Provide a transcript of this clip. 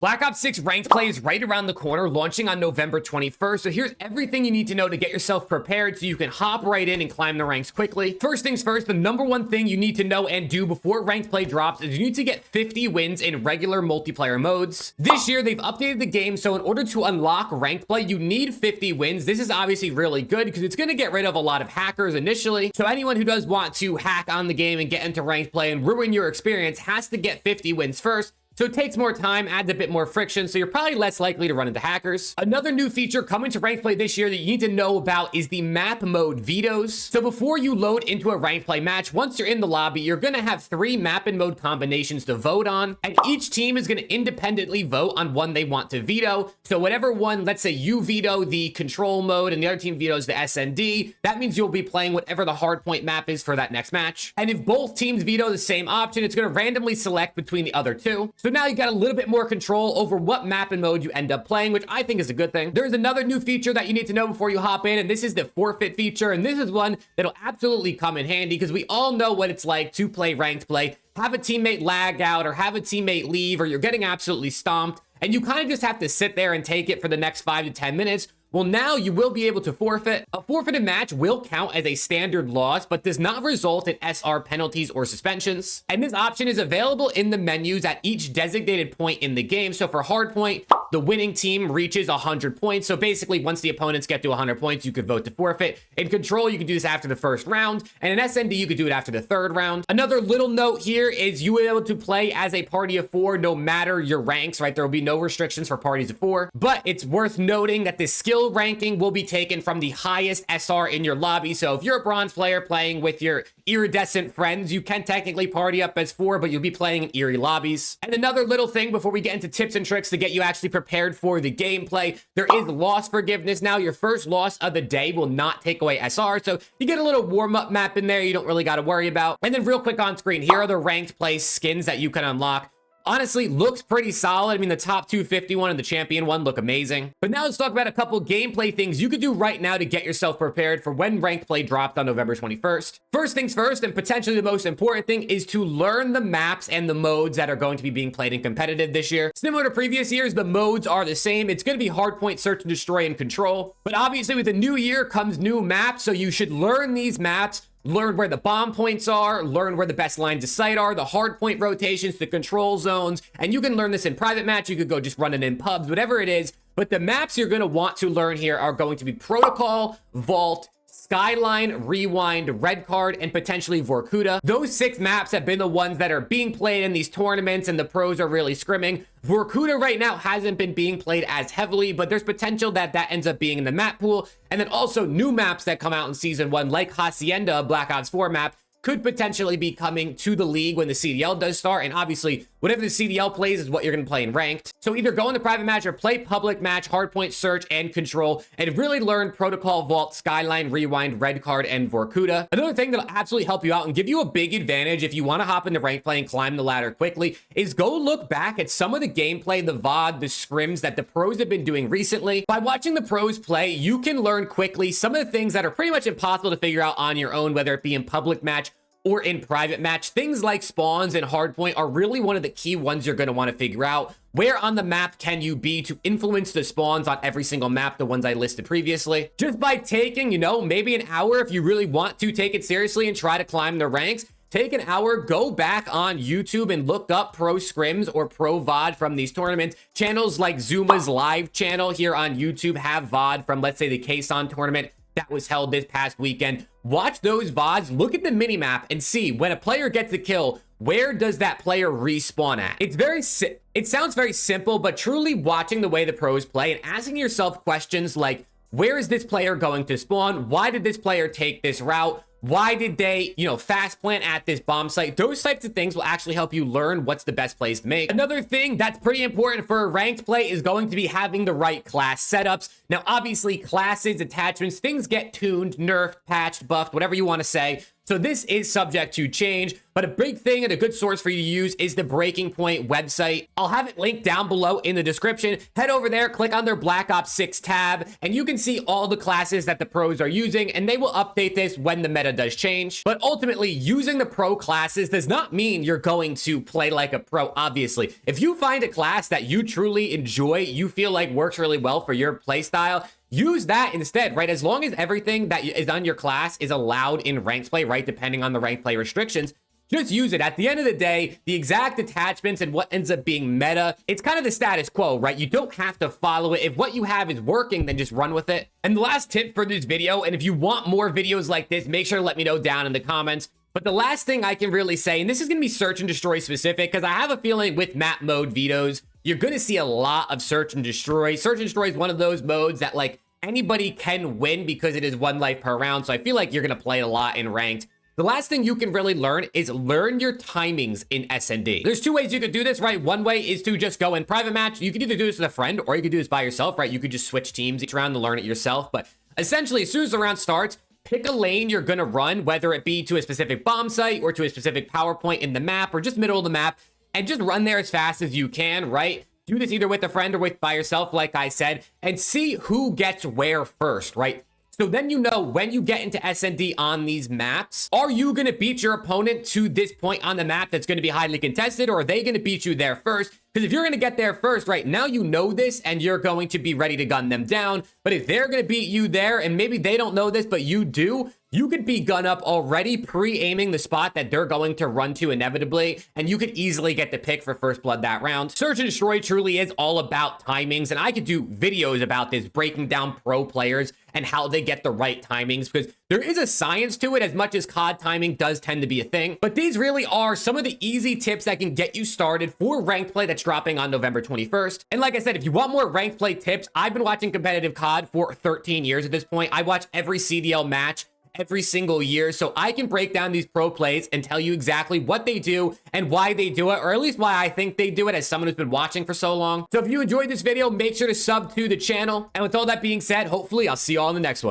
Black Ops 6 ranked play is right around the corner, launching on November 21st. So here's everything you need to know to get yourself prepared so you can hop right in and climb the ranks quickly. First things first, the number one thing you need to know and do before ranked play drops is you need to get 50 wins in regular multiplayer modes. This year, they've updated the game, so in order to unlock ranked play, you need 50 wins. This is obviously really good because it's going to get rid of a lot of hackers initially. So anyone who does want to hack on the game and get into ranked play and ruin your experience has to get 50 wins first. So it takes more time, adds a bit more friction, so you're probably less likely to run into hackers. Another new feature coming to ranked play this year that you need to know about is the map mode vetoes. So before you load into a ranked play match, once you're in the lobby, you're going to have 3 map and mode combinations to vote on, and each team is going to independently vote on one they want to veto. So whatever one, let's say you veto the control mode and the other team vetoes the SND, that means you'll be playing whatever the hardpoint map is for that next match. And if both teams veto the same option, it's going to randomly select between the other two. So now you got a little bit more control over what map and mode you end up playing, which I think is a good thing. There's another new feature that you need to know before you hop in, and this is the forfeit feature. And this is one that'll absolutely come in handy because we all know what it's like to play ranked play, have a teammate lag out or have a teammate leave, or you're getting absolutely stomped, and you kind of just have to sit there and take it for the next 5 to 10 minutes. Well, now you will be able to forfeit. A forfeited match will count as a standard loss, but does not result in SR penalties or suspensions. And this option is available in the menus at each designated point in the game. So for hardpoint, the winning team reaches 100 points. So basically, once the opponents get to 100 points, you could vote to forfeit. In control, you can do this after the first round. And in SND, you could do it after the third round. Another little note here is you will be able to play as a party of 4 no matter your ranks, right? There will be no restrictions for parties of 4. But it's worth noting that the skill ranking will be taken from the highest SR in your lobby. So if you're a bronze player playing with your iridescent friends, you can technically party up as 4, but you'll be playing in eerie lobbies. And another little thing before we get into tips and tricks to get you actually prepared for the gameplay, there is loss forgiveness now. Your first loss of the day will not take away SR, so you get a little warm-up map in there you don't really got to worry about. And then real quick on screen, here are the ranked play skins that you can unlock. Honestly, looks pretty solid. I mean, the top 251 and the champion one look amazing. But now let's talk about a couple gameplay things you could do right now to get yourself prepared for when ranked play dropped on November 21st. First things first, and potentially the most important thing, is to learn the maps and the modes that are going to be being played in competitive this year. Similar to previous years, the modes are the same. It's going to be hardpoint, search and destroy, and control. But obviously with the new year comes new maps, so you should learn these maps, learn where the bomb points are, learn where the best lines of sight are, the hard point rotations, the control zones, and you can learn this in private match. You could go just run it in pubs, whatever it is. But the maps you're going to want to learn here are going to be Protocol, Vault, Skyline, Rewind, Red Card, and potentially Vorkuta. Those 6 maps have been the ones that are being played in these tournaments, and the pros are really scrimming. Vorkuta right now hasn't been being played as heavily, but there's potential that that ends up being in the map pool. And then also new maps that come out in Season 1, like Hacienda, a Black Ops 4 map, could potentially be coming to the league when the CDL does start. And obviously, whatever the CDL plays is what you're going to play in ranked. So either go in the private match or play public match, hardpoint, search, and control, and really learn Protocol, Vault, Skyline, Rewind, Red Card, and Vorkuta. Another thing that'll absolutely help you out and give you a big advantage if you want to hop into ranked play and climb the ladder quickly is go look back at some of the gameplay, the VOD, the scrims that the pros have been doing recently. By watching the pros play, you can learn quickly some of the things that are pretty much impossible to figure out on your own, whether it be in public match or in private match. Things like spawns and hardpoint are really one of the key ones you're going to want to figure out. Where on the map can you be to influence the spawns on every single map, the ones I listed previously? Just by taking, maybe an hour if you really want to take it seriously and try to climb the ranks. Take an hour, go back on YouTube and look up pro scrims or pro VOD from these tournaments. Channels like Zuma's live channel here on YouTube have VOD from, let's say, the Quezon tournament that was held this past weekend. Watch those VODs, look at the minimap, and see when a player gets a kill, where does that player respawn at? It sounds very simple, but truly watching the way the pros play and asking yourself questions like, where is this player going to spawn? Why did this player take this route? Why did they, fast plant at this bomb site? Those types of things will actually help you learn what's the best plays to make. Another thing that's pretty important for ranked play is going to be having the right class setups. Now, obviously, classes, attachments, things get tuned, nerfed, patched, buffed, whatever you want to say. So this is subject to change, but a big thing and a good source for you to use is the Breaking Point website. I'll have it linked down below in the description. Head over there, click on their Black Ops 6 tab, and you can see all the classes that the pros are using, and they will update this when the meta does change. But ultimately, using the pro classes does not mean you're going to play like a pro, obviously. If you find a class that you truly enjoy, you feel like works really well for your play style, use that instead, right? As long as everything that is on your class is allowed in ranked play, right? Depending on the ranked play restrictions, just use it. At the end of the day, the exact attachments and what ends up being meta, it's kind of the status quo, right? You don't have to follow it. If what you have is working, then just run with it. And the last tip for this video, and if you want more videos like this, make sure to let me know down in the comments. But the last thing I can really say, and this is going to be search and destroy specific, because I have a feeling with map mode vetoes, you're going to see a lot of search and destroy. Search and destroy is one of those modes that like anybody can win because it is 1 life per round. So I feel like you're going to play a lot in ranked. The last thing you can really learn is learn your timings in S&D. There's 2 ways you could do this, right? One way is to just go in private match. You could either do this with a friend or you could do this by yourself, right? You could just switch teams each round to learn it yourself. But essentially, as soon as the round starts, pick a lane you're going to run, whether it be to a specific bomb site or to a specific power point in the map or just middle of the map, and just run there as fast as you can, right? Do this either with a friend or with by yourself, like I said, and see who gets where first, right? So then you know when you get into S&D on these maps, are you going to beat your opponent to this point on the map that's going to be highly contested, or are they going to beat you there first? Because if you're going to get there first, right, now you know this and you're going to be ready to gun them down. But if they're going to beat you there and maybe they don't know this, but you do, you could be gun up already pre-aiming the spot that they're going to run to inevitably, and you could easily get the pick for first blood that round. Search and destroy truly is all about timings, and I could do videos about this, breaking down pro players and how they get the right timings, because there is a science to it as much as COD timing does tend to be a thing. But these really are some of the easy tips that can get you started for ranked play that's dropping on November 21st. And like I said, if you want more ranked play tips, I've been watching competitive COD for 13 years at this point. I watch every CDL match every single year, so I can break down these pro plays and tell you exactly what they do and why they do it, or at least why I think they do it as someone who's been watching for so long. So if you enjoyed this video, make sure to sub to the channel. And with all that being said, hopefully I'll see you all in the next one.